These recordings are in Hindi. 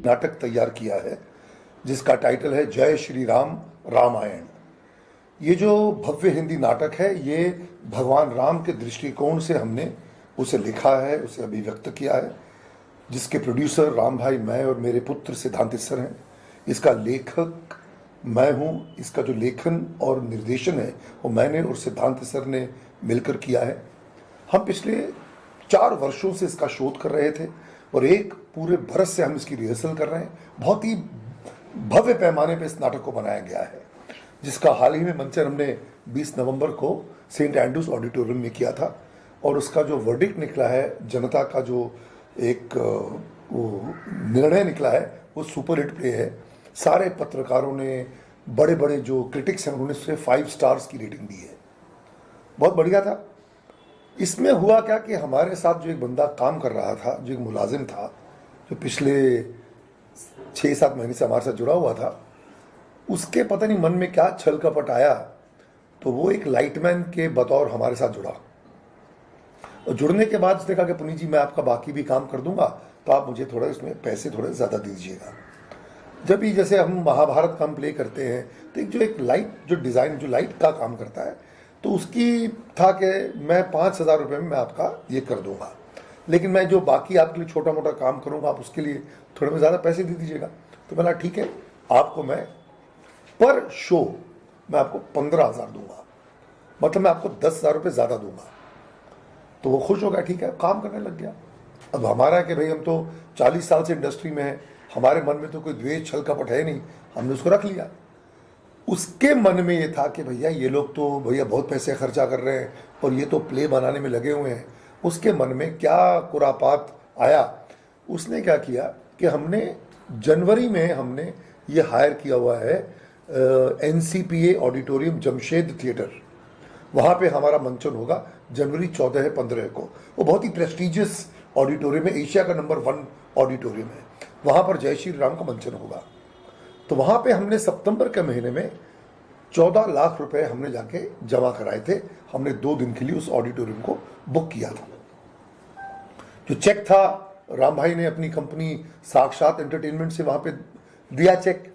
नाटक तैयार किया है जिसका टाइटल है जय श्री राम रामायण। ये जो भव्य हिंदी नाटक है ये भगवान राम के दृष्टिकोण से हमने उसे लिखा है, उसे अभिव्यक्त किया है, जिसके प्रोड्यूसर राम भाई, मैं और मेरे पुत्र सिद्धांत सर हैं। इसका लेखक मैं हूँ। इसका जो लेखन और निर्देशन है वो मैंने और सिद्धांत सर ने मिलकर किया है। हम पिछले 4 वर्षों से इसका शोध कर रहे थे और एक पूरे बरस से हम इसकी रिहर्सल कर रहे हैं। बहुत ही भव्य पैमाने पर इस नाटक को बनाया गया है, जिसका हाल ही में मंचन हमने 20 नवंबर को सेंट एंड्रूज ऑडिटोरियम में किया था। और उसका जो वर्डिक्ट निकला है, जनता का जो एक वो निर्णय निकला है, वो सुपर हिट प्ले है। सारे पत्रकारों ने, बड़े बड़े जो क्रिटिक्स हैं, उन्होंने सिर्फ 5 स्टार्स की रेटिंग दी है। बहुत बढ़िया था। इसमें हुआ क्या कि हमारे साथ जो एक बंदा काम कर रहा था, जो एक मुलाजिम था, जो पिछले 6-7 महीने से हमारे साथ जुड़ा हुआ था, उसके पता नहीं मन में क्या छल कपट आया, तो वो एक लाइटमैन के बतौर हमारे साथ जुड़ा। और जुड़ने के बाद उसने कहा कि पुनीत जी, मैं आपका बाकी भी काम कर दूंगा, तो आप मुझे थोड़ा इसमें पैसे थोड़े ज़्यादा दीजिएगा। जब भी जैसे हम महाभारत का हम प्ले करते हैं तो एक लाइट जो डिज़ाइन, जो लाइट का काम करता है, तो उसकी था कि मैं 5,000 रुपये में मैं आपका ये कर दूंगा, लेकिन मैं जो बाकी आपके लिए छोटा मोटा काम करूंगा, आप उसके लिए थोड़े में ज़्यादा पैसे दे दीजिएगा। तो मैंने ठीक है, आपको मैं पर शो मैं आपको 15,000 दूंगा, मतलब मैं आपको 10,000 रुपये ज़्यादा दूंगा। तो वो खुश हो गया, ठीक है, काम करने लग गया। अब हमारा है कि भाई हम तो 40 साल से इंडस्ट्री में हैं, हमारे मन में तो कोई द्वेष छल कपट है नहीं, हमने उसको रख लिया। उसके मन में ये था कि भैया ये लोग तो भैया बहुत पैसे खर्चा कर रहे हैं और ये तो प्ले बनाने में लगे हुए हैं। उसके मन में क्या कुरापात आया, उसने क्या किया कि हमने जनवरी में हमने ये हायर किया हुआ है NCPA ऑडिटोरियम जमशेद थिएटर। वहाँ पे हमारा मंचन होगा जनवरी 14-15 को। वो बहुत ही प्रेस्टिजियस ऑडिटोरियम है, एशिया का नंबर 1 ऑडिटोरियम है। वहाँ पर जय श्री राम का मंचन होगा। तो वहाँ पे हमने सितंबर के महीने में 14 लाख रुपए हमने जाके जमा कराए थे। हमने 2 दिन के लिए उस ऑडिटोरियम को बुक किया था। जो चेक था, राम भाई ने अपनी कंपनी साक्षात एंटरटेनमेंट से वहाँ पे दिया चेक।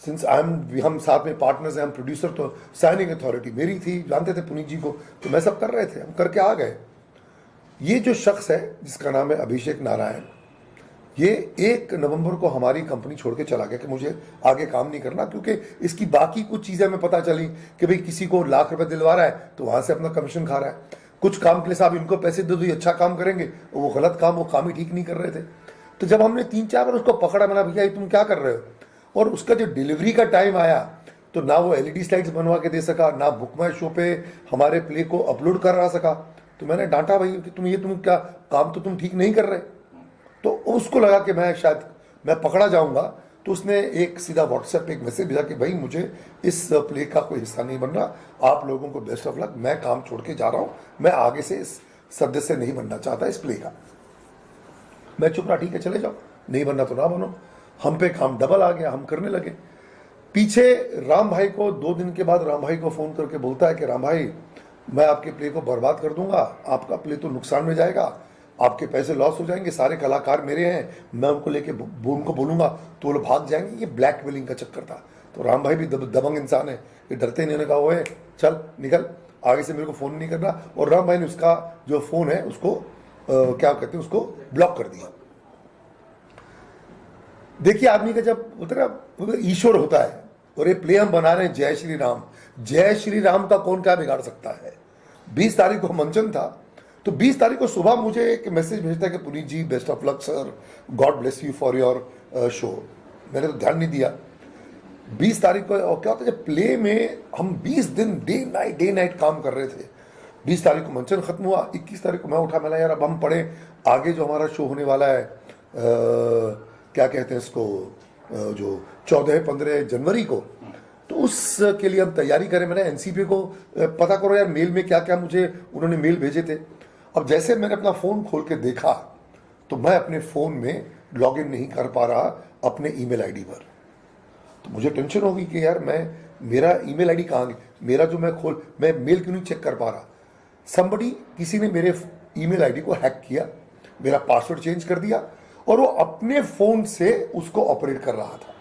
सिंस हम साथ में पार्टनर्स हैं, हम प्रोड्यूसर, तो साइनिंग अथॉरिटी मेरी थी, जानते थे पुनीत जी को, तो मैं सब कर रहे थे, हम करके आ गए। ये जो शख्स है जिसका नाम है अभिषेक नारायण, ये 1 नवंबर को हमारी कंपनी छोड़ के चला गया कि मुझे आगे काम नहीं करना, क्योंकि इसकी बाकी कुछ चीज़ें हमें पता चली कि भाई किसी को लाख रुपए दिलवा रहा है तो वहाँ से अपना कमीशन खा रहा है। कुछ काम के लिए साहब इनको पैसे दे दो, ये अच्छा काम करेंगे, वो गलत काम, वो काम ही ठीक नहीं कर रहे थे। तो जब हमने 3-4 बार उसको पकड़ा, मैंने भैया तुम क्या कर रहे हो, और उसका जो डिलीवरी का टाइम आया तो ना वो LED स्लाइड्स बनवा के दे सका, ना बुक माई शो पे हमारे प्ले को अपलोड कर सका। तो मैंने डांटा, भाई कि तुम क्या काम तो तुम ठीक नहीं कर रहे। तो उसको लगा कि मैं शायद मैं पकड़ा जाऊंगा, तो उसने एक सीधा व्हाट्सएप पे एक मैसेज भेजा कि भाई मुझे इस प्ले का कोई हिस्सा नहीं बन रहा, आप लोगों को बेस्ट ऑफ लक, मैं काम छोड़ के जा रहा हूँ, मैं आगे से इस सदस्य नहीं बनना चाहता इस प्ले का। मैं चुप रहा, ठीक है चले जाओ, नहीं बनना तो ना बनो। हम पे काम डबल आ गया, हम करने लगे। पीछे राम भाई को 2 दिन के बाद राम भाई को फ़ोन करके बोलता है कि राम भाई, मैं आपके प्ले को बर्बाद कर दूंगा, आपका प्ले तो नुकसान में जाएगा, आपके पैसे लॉस हो जाएंगे, सारे कलाकार मेरे हैं, मैं उनको लेके उनको बोलूंगा तो वो लोग भाग जाएंगे। ये ब्लैकमेलिंग का चक्कर था। तो राम भाई भी दबंग इंसान है, ये डरते नहीं, कहा वो है चल निकल, आगे से मेरे को फ़ोन नहीं करना। और राम भाई ने उसका जो फ़ोन है उसको क्या कहते हैं, उसको ब्लॉक कर दिया। देखिए, आदमी का जब उतना ईश्वर होता है, और ये प्ले हम बना रहे हैं जय श्री राम, जय श्री राम का कौन क्या बिगाड़ सकता है। 20 तारीख को मंचन था, तो 20 तारीख को सुबह मुझे एक मैसेज भेजता है कि Puneet ji best of luck sir, God bless you for your show. मैंने तो ध्यान नहीं दिया। 20 तारीख को और क्या होता है, जब प्ले में हम 20 दिन डे नाइट काम कर रहे थे। 20 तारीख को मंचन खत्म हुआ, 21 तारीख को मैं उठा, मैंने यार अब हम पढ़े आगे जो हमारा शो होने वाला है, क्या कहते हैं इसको, जो 14-15 जनवरी को, तो उसके लिए हम तैयारी करें। मैंने NCPA को पता करो यार मेल में क्या क्या मुझे उन्होंने मेल भेजे थे। अब जैसे मैंने अपना फ़ोन खोल के देखा तो मैं अपने फ़ोन में लॉगिन नहीं कर पा रहा अपने ईमेल आईडी पर। तो मुझे टेंशन होगी कि यार मेरा ईमेल आईडी कहाँ गई, मेरा जो मैं मेल क्यों नहीं चेक कर पा रहा। किसी ने मेरे ईमेल आईडी को हैक किया, मेरा पासवर्ड चेंज कर दिया और वो अपने फोन से उसको ऑपरेट कर रहा था।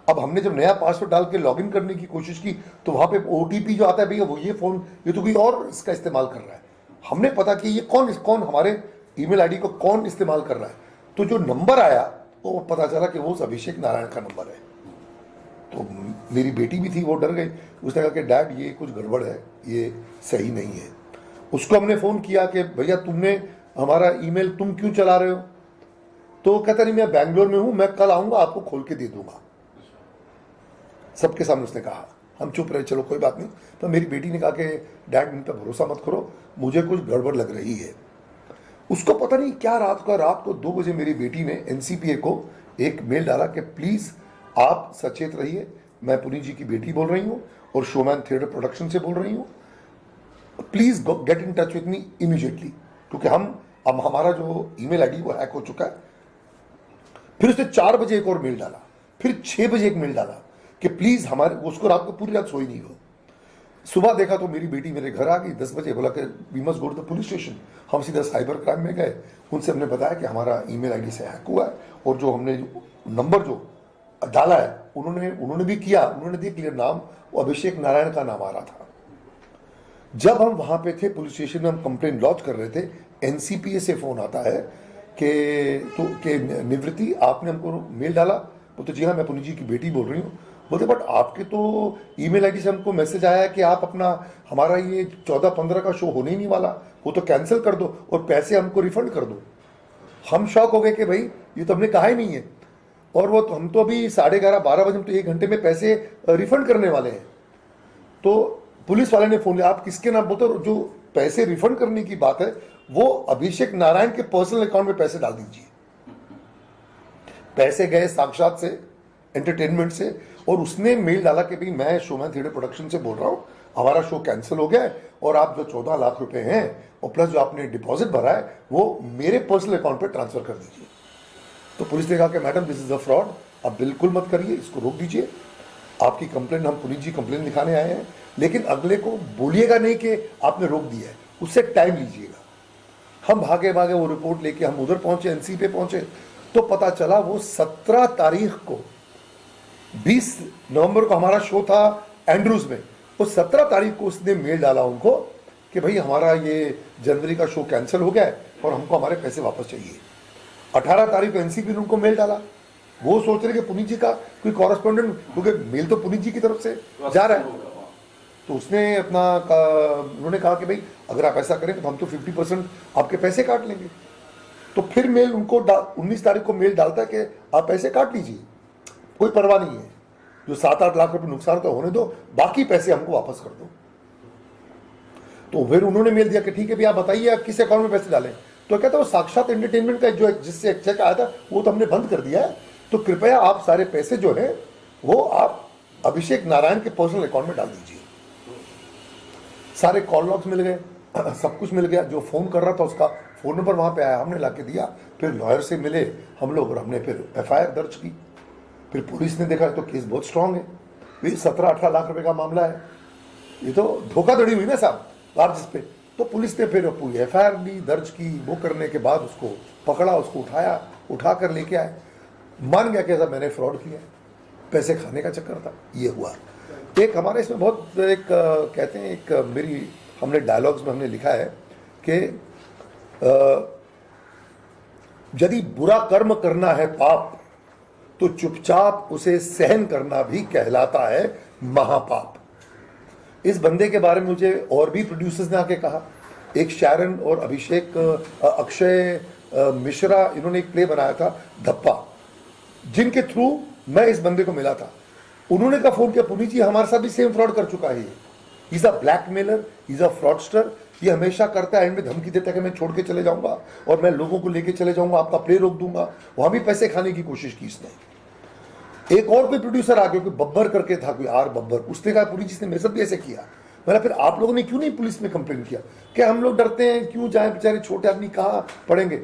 अब हमने जब नया पासवर्ड डाल के लॉगिन करने की कोशिश की तो वहां पे ओटीपी जो आता है भैया वो ये फोन, ये तो कोई और इसका इस्तेमाल कर रहा है। हमने पता कि ये कौन हमारे ईमेल आईडी को कौन इस्तेमाल कर रहा है, तो जो नंबर आया तो पता चला कि वो अभिषेक नारायण का नंबर है। तो मेरी बेटी भी थी, वो डर गई, उसने कहा कि डैड ये कुछ गड़बड़ है, ये सही नहीं है। उसको हमने फ़ोन किया कि भैया तुमने हमारा ईमेल तुम क्यों चला रहे हो, तो कहता नहीं मैं बैंगलोर में हूं, मैं कल आऊंगा आपको खोल के दे दूंगा। सबके सामने उसने कहा, हम चुप रहे, चलो कोई बात नहीं। तो मेरी बेटी ने कहा कि डैड इन पर भरोसा मत करो, मुझे कुछ गड़बड़ लग रही है। उसको पता नहीं क्या रात को 2 बजे मेरी बेटी ने एनसीपीए को एक मेल डाला कि प्लीज़ आप सचेत रहिए, मैं पुनीत जी की बेटी बोल रही हूँ और शोमैन थिएटर प्रोडक्शन से बोल रही हूँ, please get in touch with me immediately, क्योंकि अब हमारा जो ईमेल आईडी वो हैक हो चुका है। फिर उसने 4 बजे एक और मेल डाला, फिर 6 बजे एक मेल डाला कि प्लीज़ हमारे, उसको रात को पूरी रात सोई नहीं हो। सुबह देखा तो मेरी बेटी मेरे घर आ गई 10 बजे, बोला कि we must go to the police station. हम सीधा साइबर क्राइम में गए, उनसे हमने बताया कि हमारा ईमेल आईडी से हैक हुआ है और जो हमने नंबर जो डाला है उन्होंने भी किया, उन्होंने देख लिया नाम, वो अभिषेक नारायण का नाम आ रहा था। जब हम वहां पे थे पुलिस स्टेशन में, हम कंप्लेन लॉन्च कर रहे थे, एनसीपीए से फोन आता है कि निवृत्ति आपने हमको मेल डाला। बोलते जी हाँ, मैं पुनीत जी की बेटी बोल रही हूँ। बोलते बट आपके तो ईमेल आईडी से हमको मैसेज आया है कि आप हमारा ये 14-15 का शो होने ही नहीं वाला, वो तो कैंसिल कर दो और पैसे हमको रिफंड कर दो। हम शॉक हो गए कि भाई ये तो हमने कहा ही नहीं है, और वो तो हम तो अभी 11:30-12 बजे, तो 1 घंटे में पैसे रिफंड करने वाले हैं। तो पुलिस वाले ने फोन लिया, आप किसके नाम, बोलते जो पैसे रिफंड करने की बात है वो अभिषेक नारायण के पर्सनल अकाउंट में पैसे डाल दीजिए। पैसे गए साक्षात से, एंटरटेनमेंट से, और उसने मेल डाला कि भाई मैं शोमैन थिएटर प्रोडक्शन से बोल रहा हूँ, हमारा शो कैंसिल हो गया है और आप जो 14 लाख रुपए हैं और प्लस जो आपने डिपॉजिट भरा है वो मेरे पर्सनल अकाउंट पे ट्रांसफर कर दीजिए। तो पुलिस ने कहा कि madam this is a fraud, आप बिल्कुल मत करिए, इसको रोक दीजिए। आपकी कंप्लेन, हम पुनीत जी कंप्लेन लिखाने आए हैं, लेकिन अगले को बोलिएगा नहीं कि आपने रोक दिया है, उससे टाइम लीजिएगा। हम भागे भागे वो रिपोर्ट लेके हम उधर पहुंचे, एनसी पे पहुंचे, तो पता चला वो 17 तारीख को, 20 नवंबर को हमारा शो था एंड्रूज में, वो 17 तारीख को उसने मेल डाला उनको कि भाई हमारा ये जनवरी का शो कैंसिल हो गया है और हमको हमारे पैसे वापस चाहिए। 18 तारीख को एनसीपी ने उनको मेल डाला, वो सोच रहे कि पुनीत जी का कोई कॉरेस्पॉन्डेंट, क्योंकि मेल तो पुनीत जी की तरफ से जा रहा है, तो उसने उन्होंने कहा कि भाई अगर आप ऐसा करें तो हम तो 50% आपके पैसे काट लेंगे। तो फिर मेल उनको 19 तारीख को मेल डालता है कि आप पैसे काट लीजिए, कोई परवाह नहीं है, जो 7-8 लाख रुपए नुकसान तो होने दो, बाकी पैसे हमको वापस कर दो। तो फिर उन्होंने मेल दिया कि ठीक है भैया आप बताइए आप किस अकाउंट में पैसे डालें। तो कहता है वो साक्षात एंटरटेनमेंट का जो जिससे चेक आया था वो तो हमने बंद कर दिया है, तो कृपया आप सारे पैसे जो है वो आप अभिषेक नारायण के पर्सनल अकाउंट में डाल दीजिए। सारे कॉल लॉग्स मिल गए, सब कुछ मिल गया, जो फोन कर रहा था उसका फोन नंबर वहां पे आया, हमने ला के दिया। फिर लॉयर से मिले हम लोग और हमने फिर एफआईआर दर्ज की। फिर पुलिस ने देखा तो केस बहुत स्ट्रांग है, ये 17-18 लाख रुपए का मामला है, ये तो धोखाधड़ी हुई ना साहब लार्जेस्ट पे। तो पुलिस ने फिर पूरी एफआईआर ली, दर्ज की, वो करने के बाद उसको पकड़ा, उसको उठा कर लेके आए, मान गया कि ऐसा मैंने फ्रॉड किया, पैसे खाने का चक्कर था, ये हुआ। एक हमारे इसमें बहुत एक कहते हैं, एक मेरी हमने डायलॉग्स में हमने लिखा है कि यदि बुरा कर्म करना है पाप तो चुपचाप उसे सहन करना भी कहलाता है महापाप। इस बंदे के बारे में मुझे और भी प्रोड्यूसर्स ने आके कहा, एक शारन और अभिषेक, अक्षय मिश्रा, इन्होंने एक प्ले बनाया था धप्पा, जिनके थ्रू मैं इस बंदे को मिला था। उन्होंने कहा फोन किया, पुनीत जी हमारे साथ भी सेम फ्रॉड कर चुका है, ये is a blackmailer, is a fraudster, ये हमेशा करता है, एंड में धमकी देता है कि मैं छोड़ के चले जाऊंगा और मैं लोगों को लेके चले जाऊंगा, आपका प्ले रोक दूंगा। वहां भी पैसे खाने की कोशिश की इसने। एक और कोई प्रोड्यूसर आ गया, कोई बब्बर करके था, कोई आर बब्बर, उसने कहा पुनीत जी ने मेरे साथ भी ऐसे किया। मैंने फिर आप लोगों ने क्यों नहीं पुलिस में कंप्लेन किया? क्या हम लोग डरते हैं, क्यों जाए, बेचारे छोटे आदमी कहाँ पढ़ेंगे।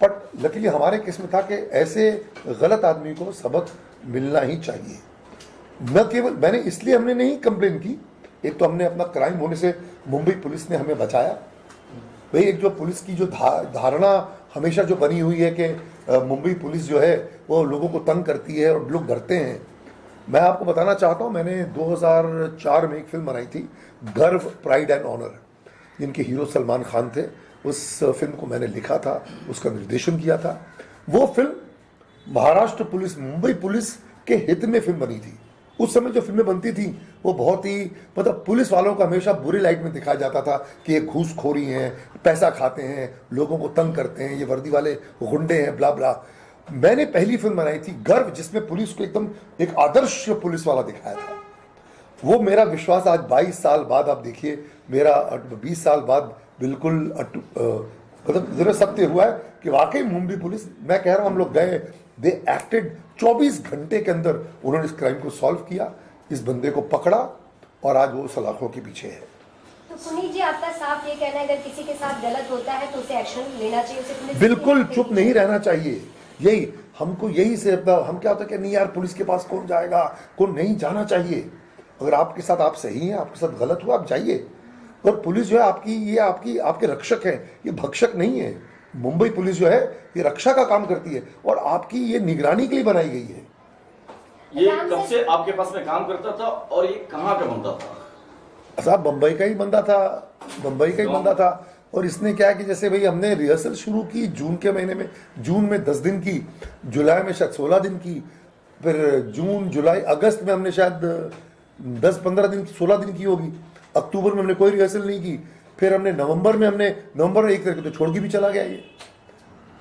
बट लकीली हमारे केस में था कि ऐसे गलत आदमी को सबक मिलना ही चाहिए। न केवल मैंने इसलिए हमने नहीं कंप्लेन की, एक तो हमने अपना क्राइम होने से मुंबई पुलिस ने हमें बचाया। भाई एक जो पुलिस की जो धारणा हमेशा जो बनी हुई है कि मुंबई पुलिस जो है वो लोगों को तंग करती है और लोग डरते हैं। मैं आपको बताना चाहता हूँ, मैंने 2004 में एक फिल्म बनाई थी, गर्व प्राइड एंड ऑनर, जिनके हीरो सलमान खान थे। उस फिल्म को मैंने लिखा था, उसका निर्देशन किया था। वो film Maharashtra police, Mumbai police के हित में फिल्म बनी थी। उस समय जो फिल्में बनती थी वो बहुत ही मतलब पुलिस वालों को हमेशा बुरी लाइट में दिखाया जाता था कि ये घूसखोरी हैं, पैसा खाते हैं, लोगों को तंग करते हैं, ये वर्दी वाले गुंडे हैं, ब्ला ब्ला। मैंने पहली फिल्म बनाई थी गर्व, जिसमें पुलिस को एकदम एक आदर्श पुलिस वाला दिखाया था। वो मेरा विश्वास आज 22 साल बाद आप देखिए, मेरा 20 साल बाद बिल्कुल मतलब जरा सत्य हुआ है कि वाकई मुंबई पुलिस, मैं कह रहा हूं हम लोग गए, दे एक्टेड 24 घंटे के अंदर उन्होंने इस क्राइम को सॉल्व किया, इस बंदे को पकड़ा और आज वो सलाखों के पीछे है। तो पुनीत जी, आपका साफ ये कहना है अगर किसी के साथ गलत होता है तो उसे एक्शन लेना चाहिए, उसे पुलिस बिल्कुल चुप नहीं रहना चाहिए। यही हमको यही से हम क्या होता है कि नहीं यार पुलिस के पास कौन जाएगा, कौन नहीं जाना चाहिए। अगर आपके साथ आप सही हैं, आपके साथ गलत हुआ, आप जाइए। और पुलिस जो है आपकी, ये आपके रक्षक है, ये भक्षक नहीं है। मुंबई पुलिस जो है ये रक्षा का काम करती है और आपकी ये निगरानी के लिए बनाई गई है। ये कब से आपके पास में काम करता था और ये कहाँ का बंदा था? साहब बम्बई का ही बंदा था, बम्बई का ही बंदा था। और इसने क्या है कि जैसे भाई हमने रिहर्सल शुरू की जून के महीने में, जून में 10 दिन की, जुलाई में शायद 16 दिन की, फिर जून जुलाई अगस्त में हमने शायद 10-15 दिन 16 दिन की होगी, अक्टूबर में हमने कोई रिहर्सल नहीं की, फिर हमने नवंबर में 1 तारीख तो छोड़ के भी चला गया ये।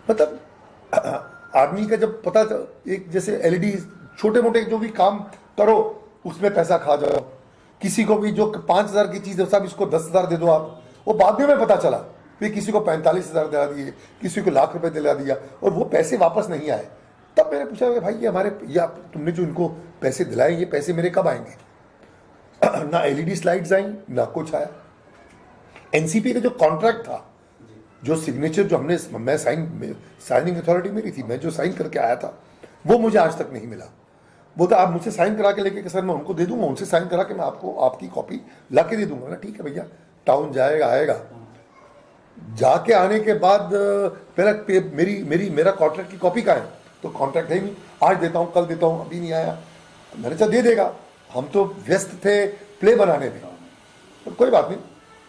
मतलब आदमी का जब पता, एक जैसे एलईडी छोटे मोटे जो भी काम करो उसमें पैसा खा जाओ, किसी को भी जो 5,000 की चीज़ है साहब इसको 10,000 दे दो आप, वो बाद में पता चला फिर किसी को 45,000 दिला दिए, किसी को लाख रुपए दिला दिया और वो पैसे वापस नहीं आए। तब मैंने पूछा भाई ये हमारे, या तुमने जो इनको पैसे दिलाए ये पैसे मेरे कब आएंगे? ना एलईडी स्लाइड्स आई, ना कुछ आया। एनसीपी का जो कॉन्ट्रैक्ट था, जो सिग्नेचर जो हमने, मैं साइनिंग अथॉरिटी मेरी थी, मैं जो साइन करके आया था वो मुझे आज तक नहीं मिला। वो तो आप मुझसे साइन करा के लेके कि सर मैं उनको दे दूंगा, उनसे साइन करा के मैं आपको आपकी कॉपी ला के दे दूंगा ना। ठीक है भैया, टाउन जाएगा आएगा, जाके आने के बाद पहले मेरा कॉन्ट्रैक्ट की कॉपी का है, तो कॉन्ट्रैक्ट है नहीं, आज देता हूँ कल देता हूँ, अभी नहीं आया। मैंने कहा दे देगा, हम तो व्यस्त थे प्ले बनाने में, तो कोई बात नहीं।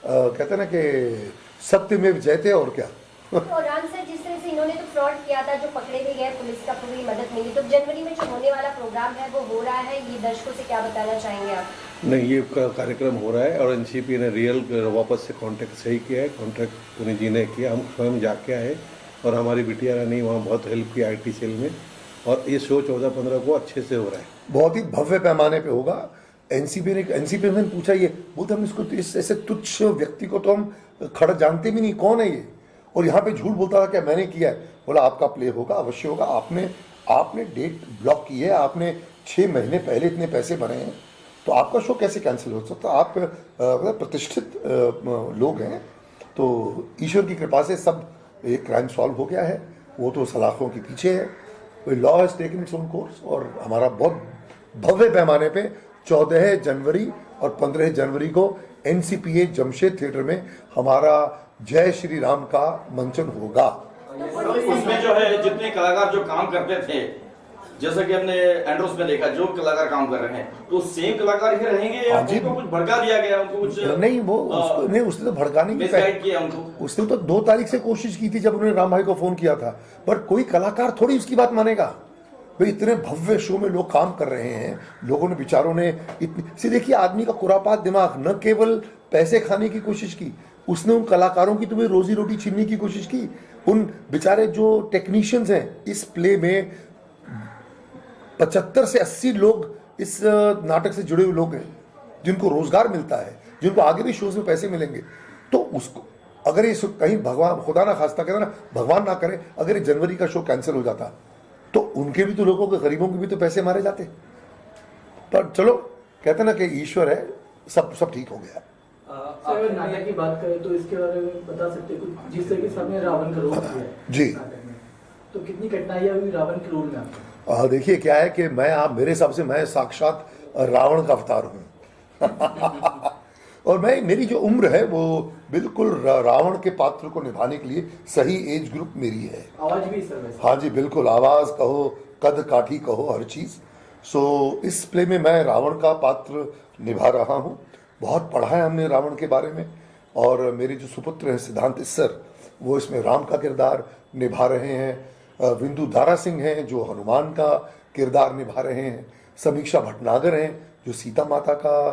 कहते हैं ना कि सत्य में जयते, और क्या। और राम सर, जिस तरह से इन्होंने तो फ्रॉड किया था, जो पकड़े भी गए, पुलिस का पूरी मदद मिली, तो जनवरी में जो होने वाला प्रोग्राम है वो हो रहा है, ये दर्शकों से क्या बताना चाहेंगे आप? नहीं, ये कार्यक्रम हो रहा है और एनसीपी ने रियल वापस से कांटेक्ट सही किया है, कॉन्ट्रैक्ट पुनीत जी ने किया, हम स्वयं जाके आए और हमारी बिटिया रानी वहाँ बहुत हेल्प की आईटी सेल में, और ये शो 14-15 को अच्छे से हो रहा है, बहुत ही भव्य पैमाने पे होगा। एनसीपी ने पूछा, ये बोलते हम इसको ऐसे तुच्छ व्यक्ति को तो हम खड़ा जानते भी नहीं, कौन है ये, और यहाँ पे झूठ बोलता था कि मैंने किया है। बोला आपका प्ले होगा, अवश्य होगा, आपने डेट ब्लॉक की है, आपने 6 महीने पहले इतने पैसे भरे हैं, तो आपका शो कैसे कैंसिल हो सकता? आप मतलब प्रतिष्ठित लोग हैं, तो ईश्वर की कृपा से सब एक क्राइम सॉल्व हो गया है, वो तो सलाखों के पीछे है। Law has taken its own course और हमारा बहुत भव्य पैमाने पे 14 जनवरी और 15 जनवरी को एनसीपीए जमशेद थिएटर में हमारा जय श्री राम का मंचन होगा। उसमें जो है जितने कलाकार जो काम करते थे, जैसा कि हमने एंड्रोस में देखा, जो कलाकार काम कर रहे हैं तो सेम कलाकार ही रहेंगे या उनको कुछ भड़का दिया गया, उनको कुछ नहीं, वो नहीं, उसने तो भड़काने की किया उनको। उसने तो 2 तारीख से कोशिश की थी जब उन्होंने राम भाई को फोन किया था, पर कोई कलाकार थोड़ी उसकी बात मानेगा भाई। इतने भव्य शो में लोग काम कर रहे हैं, लोगों ने बेचारों ने इतनी देखिए, आदमी का कुरापात दिमाग, न केवल पैसे खाने की कोशिश की, उसने उन कलाकारों की तुम्हें रोजी रोटी छीनने की कोशिश की। उन बेचारे जो टेक्नीशियंस हैं इस प्ले में, 75 से 80 लोग इस नाटक से जुड़े हुए लोग हैं जिनको रोजगार मिलता है, जिनको आगे भी शोज में पैसे मिलेंगे। तो उसको अगर ये कहीं भगवान खुदा ना खास्ता करे ना, भगवान ना करे, अगर ये जनवरी का शो कैंसिल हो जाता तो उनके भी तो, लोगों के गरीबों के भी तो पैसे मारे जाते। पर चलो, कहते ना कि ईश्वर है, सब ठीक हो गया। अगर नाटक की बात करें तो इसके बारे में बता सकते हैं कुछ, जिस तरीके से आपने रावण का रोल किया है जी, तो कितनी कठिनाइयां हुई रावण के रोल में आपको? देखिए क्या है कि मेरे हिसाब से मैं साक्षात रावण का अवतार हूँ। और मेरी जो उम्र है वो बिल्कुल रावण के पात्र को निभाने के लिए सही एज ग्रुप मेरी है। आवाज भी सर वैसे। हाँ जी बिल्कुल, आवाज़ कहो, कद काठी कहो, हर चीज़। सो इस प्ले में मैं रावण का पात्र निभा रहा हूँ। बहुत पढ़ा है हमने रावण के बारे में, और मेरे जो सुपुत्र हैं सिद्धांत सर, वो इसमें राम का किरदार निभा रहे हैं। विंदु दारा सिंह हैं जो हनुमान का किरदार निभा रहे हैं। समीक्षा भटनागर हैं जो सीता माता का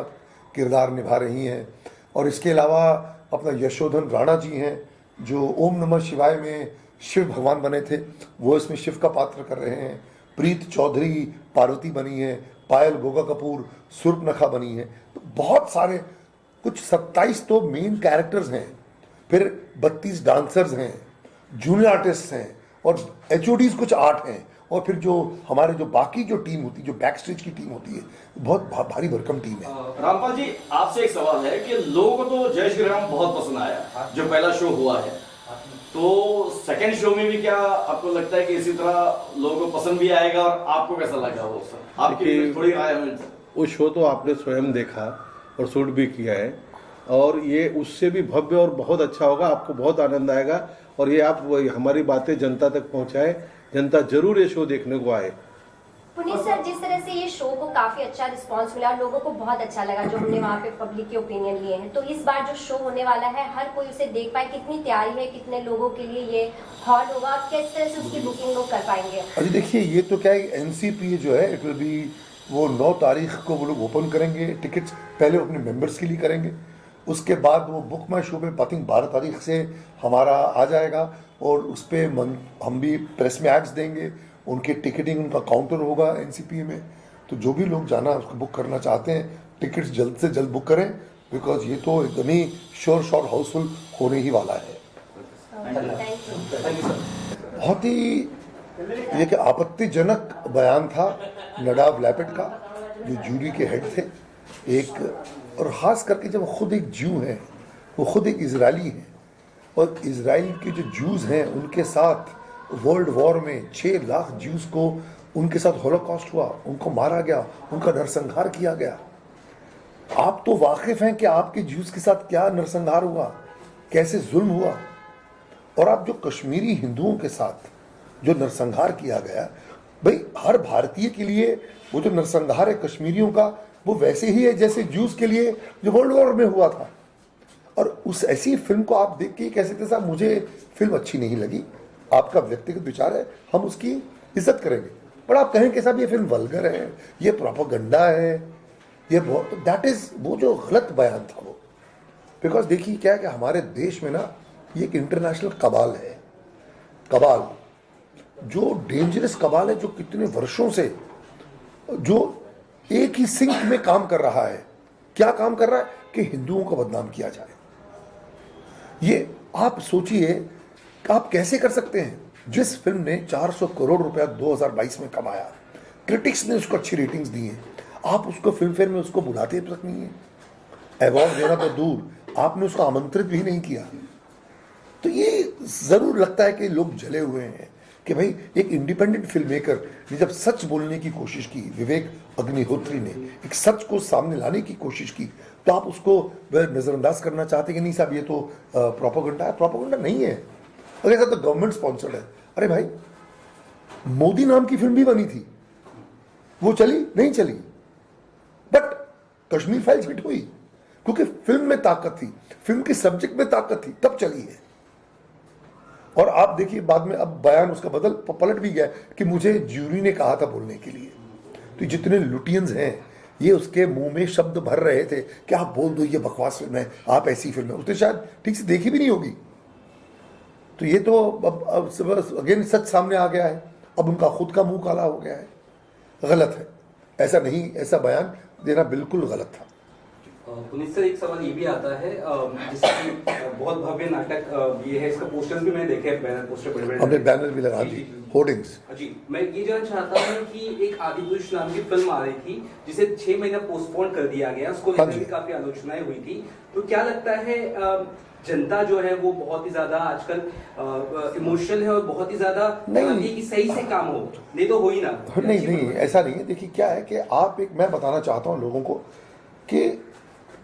किरदार निभा रही हैं। और इसके अलावा अपना यशोधन राणा जी हैं जो ओम नमः शिवाय में शिव भगवान बने थे, वो इसमें शिव का पात्र कर रहे हैं। प्रीत चौधरी पार्वती बनी है, पायल गोगा कपूर सुर्पनखा बनी है। तो बहुत सारे, कुछ 27 तो मेन कैरेक्टर्स हैं, फिर 32 डांसर्स हैं, जूनियर आर्टिस्ट हैं, और एचओडीज कुछ 8 हैं, और फिर जो हमारे जो बाकी जो टीम होती है, जो बैक स्टेज की टीम होती है, बहुत भारी भरकम टीम है। रामपाल जी, आपसे एक सवाल है कि लोगों को तो जय श्री राम बहुत पसंद आया जो पहला शो हुआ है, तो सेकंड शो में भी क्या आपको लगता है कि इसी तरह लोगों को पसंद भी आएगा, और आपको कैसा लगा वो सर? आपकी थोड़ी राय हमें। वो शो तो आपने स्वयं देखा और शूट भी किया है, और ये उससे भी भव्य और बहुत अच्छा होगा, आपको बहुत आनंद आएगा। और ये आप हमारी बातें जनता तक पहुंचाए, जनता जरूर ये शो देखने को आए। पुनीत सर, जिस तरह से ये शो को काफी अच्छा रिस्पांस मिला, लोगों को बहुत अच्छा लगा जो हमने वहाँ पे पब्लिक के ओपिनियन लिए हैं, तो इस बार जो शो होने वाला है हर कोई उसे देख पाए, कितनी तैयारी है, कितने लोगों के लिए ये हॉल होगा, किस तरह से उसकी बुकिंग लोग कर पाएंगे? अरे देखिए, ये तो क्या है, एनसीपी जो है इट विल बी, वो 9 तारीख को वो लोग ओपन करेंगे टिकट्स, पहले अपने मेंबर्स के लिए करेंगे, उसके बाद वो बुक माई शो पे आई थिंक 12 तारीख से हमारा आ जाएगा, और उस पर हम भी प्रेस में एड्स देंगे, उनके टिकटिंग, उनका काउंटर होगा एनसीपी में। तो जो भी लोग जाना उसको बुक करना चाहते हैं, टिकट्स जल्द से जल्द बुक करें, बिकॉज ये तो एकदम ही श्योर शॉर्ट हाउसफुल होने ही वाला है। बहुत ही ये कि आपत्तिजनक बयान था नडाव लैपेट का, जो जूरी के हेड थे एक, और ख़ास करके जब खुद एक जू हैं, वो खुद एक इजरायली हैं, और इजराइल के जो जूज़ हैं उनके साथ वर्ल्ड वॉर में 6 लाख जूज़ को उनके साथ होलोकॉस्ट हुआ, उनको मारा गया, उनका नरसंहार किया गया। आप तो वाकिफ़ हैं कि आपके जूज़ के साथ क्या नरसंहार हुआ, कैसे जुल्म हुआ, और आप जो कश्मीरी हिंदुओं के साथ जो नरसंहार किया गया, भाई हर भारतीय के लिए वो जो नरसंहार है कश्मीरियों का, वो वैसे ही है जैसे जूस के लिए जो वर्ल्ड वॉर में हुआ था। और उस ऐसी फिल्म को आप देख के कह सकते साहब मुझे फिल्म अच्छी नहीं लगी, आपका व्यक्तिगत विचार है, हम उसकी इज्जत करेंगे, पर आप कहें कि साहब ये फिल्म वल्गर है, ये प्रोपेगेंडा है, ये बहुत, दैट इज वो जो गलत बयान था वो। बिकॉज देखिए क्या है कि हमारे देश में ना ये एक इंटरनेशनल कबाल है, कबाल जो डेंजरस कबाल है, जो कितने वर्षों से जो एक ही सिंक में काम कर रहा है। क्या काम कर रहा है कि हिंदुओं को बदनाम किया जाए। ये आप सोचिए कि आप कैसे कर सकते हैं। जिस फिल्म ने 400 करोड़ रुपया 2022 में कमाया, क्रिटिक्स ने उसको अच्छी रेटिंग्स दी हैं, आप उसको फिल्म फेयर में उसको बुलाते तक नहीं है, अवार्ड देना तो दूर, आपने उसको आमंत्रित भी नहीं किया। तो ये जरूर लगता है कि लोग जले हुए हैं कि भाई एक इंडिपेंडेंट फिल्म मेकर ने जब सच बोलने की कोशिश की, विवेक अग्निहोत्री ने एक सच को सामने लाने की कोशिश की, तो आप उसको नजरअंदाज करना चाहते कि नहीं साहब ये तो प्रोपेगेंडा है। प्रोपेगेंडा नहीं है, अगर ऐसा तो गवर्नमेंट स्पॉन्सर्ड है। अरे भाई मोदी नाम की फिल्म भी बनी थी, वो चली नहीं चली, बट कश्मीर फाइल्स हिट हुई क्योंकि फिल्म में ताकत थी, फिल्म के सब्जेक्ट में ताकत थी, तब चली है। और आप देखिए बाद में अब बयान उसका पलट भी गया कि मुझे ज्यूरी ने कहा था बोलने के लिए। तो जितने लुटियंस हैं ये उसके मुंह में शब्द भर रहे थे कि आप बोल दो ये बकवास फिल्म है, आप ऐसी फिल्म है, उसने शायद ठीक से देखी भी नहीं होगी। तो ये तो अब अगेन सच सामने आ गया है, अब उनका खुद का मुंह काला हो गया है। गलत है, ऐसा नहीं, ऐसा बयान देना बिल्कुल गलत था। पुनीत सर, एक सवाल ये भी आता है, जैसे कि बहुत भव्य नाटक ये है, इसका पोस्टर्स भी मैंने देखे हैं, बैनर पोस्टर बड़े-बड़े हमने बैनर भी लगा दी, होर्डिंग्स। जी, मैं ये जानना चाहता हूँ कि एक आदिपुरुष नाम की फिल्म आ रही थी जिसे 6 महीना पोस्टपोन कर दिया गया, उसको लेकर भी काफी आलोचनाएं हुई थी। तो क्या लगता है जनता जो है वो बहुत ही ज्यादा आजकल इमोशनल है और बहुत ही ज्यादा चाहती है कि सही से काम हो, नहीं तो हो ही ना। नहीं, ऐसा नहीं है। देखिए क्या है कि आप एक, मैं बताना चाहता हूँ लोगों को कि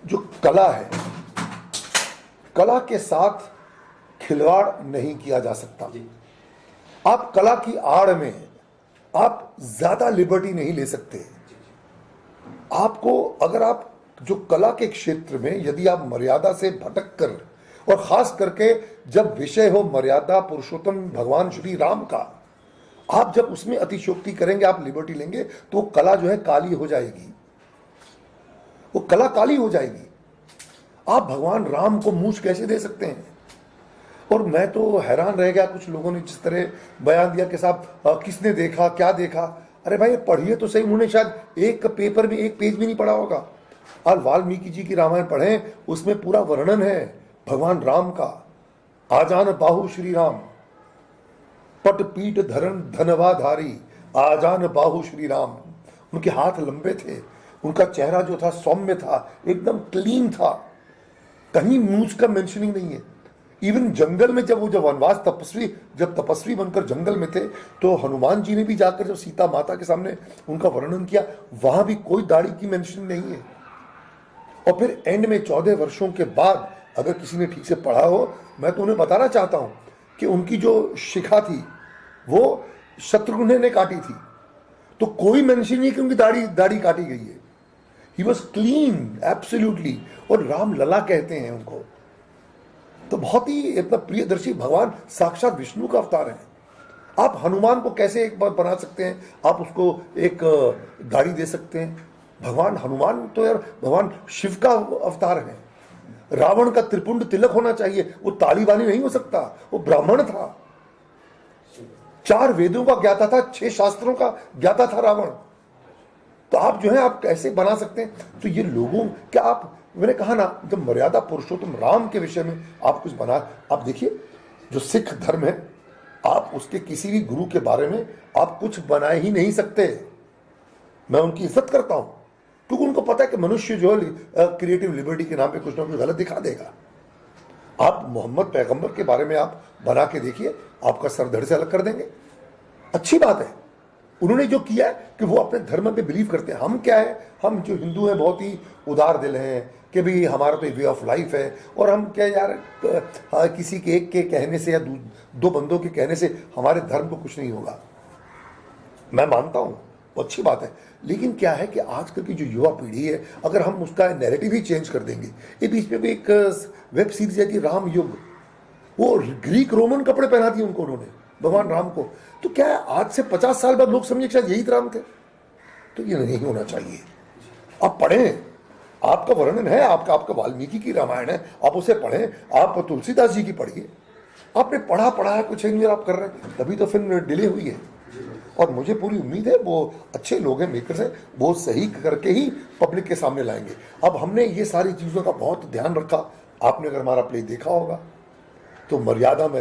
जो कला है, कला के साथ खिलवाड़ नहीं किया जा सकता। आप कला की आड़ में आप ज्यादा लिबर्टी नहीं ले सकते। आपको अगर आप जो कला के क्षेत्र में यदि आप मर्यादा से भटक कर, और खास करके जब विषय हो मर्यादा पुरुषोत्तम भगवान श्री राम का, आप जब उसमें अतिशयोक्ति करेंगे, आप लिबर्टी लेंगे, तो वो कला जो है काली हो जाएगी, वो कला काली हो जाएगी। आप भगवान राम को मूछ कैसे दे सकते हैं? और मैं तो हैरान रह गया, कुछ लोगों ने जिस तरह बयान दिया कि साहब किसने देखा, क्या देखा। अरे भाई पढ़िए तो सही, उन्होंने शायद एक पेपर में एक पेज भी नहीं पढ़ा होगा। और वाल्मीकि जी की रामायण पढ़ें, उसमें पूरा वर्णन है भगवान राम का। आजान बाहु श्री राम, पट पीठ धरण धनवाधारी, आजान बाहु श्री राम। उनके हाथ लंबे थे, उनका चेहरा जो था सौम्य था, एकदम क्लीन था, कहीं मूछ का मेंशनिंग नहीं है। इवन जंगल में जब वनवास जब तपस्वी बनकर जंगल में थे, तो हनुमान जी ने भी जाकर जब सीता माता के सामने उनका वर्णन किया, वहां भी कोई दाढ़ी की मेंशन नहीं है। और फिर एंड में 14 वर्षों के बाद अगर किसी ने ठीक से पढ़ा हो, मैं तो उन्हें बताना चाहता हूं कि उनकी जो शिखा थी वो शत्रुघ्न ने काटी थी, तो कोई मेंशन नहीं कि उनकी दाढ़ी काटी गई है। He was clean absolutely. और राम लला कहते हैं उनको। तो बहुत ही अपना प्रियदर्शी भगवान साक्षात विष्णु का अवतार है। आप हनुमान को कैसे एक बार बना सकते हैं? आप उसको एक दाढ़ी दे सकते हैं? भगवान हनुमान तो यार भगवान शिव का अवतार है। रावण का त्रिपुंड तिलक होना चाहिए, वो तालीबानी नहीं हो सकता, वो ब्राह्मण था, 4 वेदों का ज्ञाता था, 6 शास्त्रों का ज्ञाता था रावण। तो आप जो है आप कैसे बना सकते हैं? तो ये लोगों क्या आप, मैंने कहा ना, जब मर्यादा पुरुषोत्तम राम के विषय में आप कुछ बना, आप देखिए जो सिख धर्म है, आप उसके किसी भी गुरु के बारे में आप कुछ बनाए ही नहीं सकते। मैं उनकी इज्जत करता हूं, क्योंकि उनको पता है कि मनुष्य जो है क्रिएटिव लिबर्टी के नाम पे कुछ ना कुछ गलत दिखा देगा। आप मोहम्मद पैगंबर के बारे में आप बना के देखिए, आपका सर धड़ से अलग कर देंगे। अच्छी बात है, उन्होंने जो किया है कि वो अपने धर्म पे बिलीव करते हैं। हम क्या है, हम जो हिंदू हैं बहुत ही उदार दिल हैं कि भाई हमारा तो वे ऑफ लाइफ है, और हम क्या यार किसी के एक के कहने से या 2 बंदों के कहने से हमारे धर्म को कुछ नहीं होगा। मैं मानता हूं, अच्छी बात है, लेकिन क्या है कि आजकल की जो युवा पीढ़ी है, अगर हम उसका नैरेटिव ही चेंज कर देंगे। ये बीच में भी एक वेब सीरीज आई थी राम युग, वो ग्रीक रोमन कपड़े पहना दिए उनको उन्होंने भगवान राम को। तो क्या है, आज से 50 साल बाद लोग समझे शायद यही राम थे। तो ये नहीं होना चाहिए। आप पढ़ें, आपका वर्णन है, आपका वाल्मीकि की रामायण है, आप उसे पढ़ें, आप तुलसीदास जी की पढ़िए। आपने पढ़ा है, कुछ नहीं आप कर रहे हैं, तभी तो फिल्म डिले हुई है। और मुझे पूरी उम्मीद है वो अच्छे लोग हैं, मेकर्स हैं, वो सही करके ही पब्लिक के सामने लाएंगे। अब हमने ये सारी चीज़ों का बहुत ध्यान रखा। आपने अगर हमारा प्ले देखा होगा तो मर्यादा में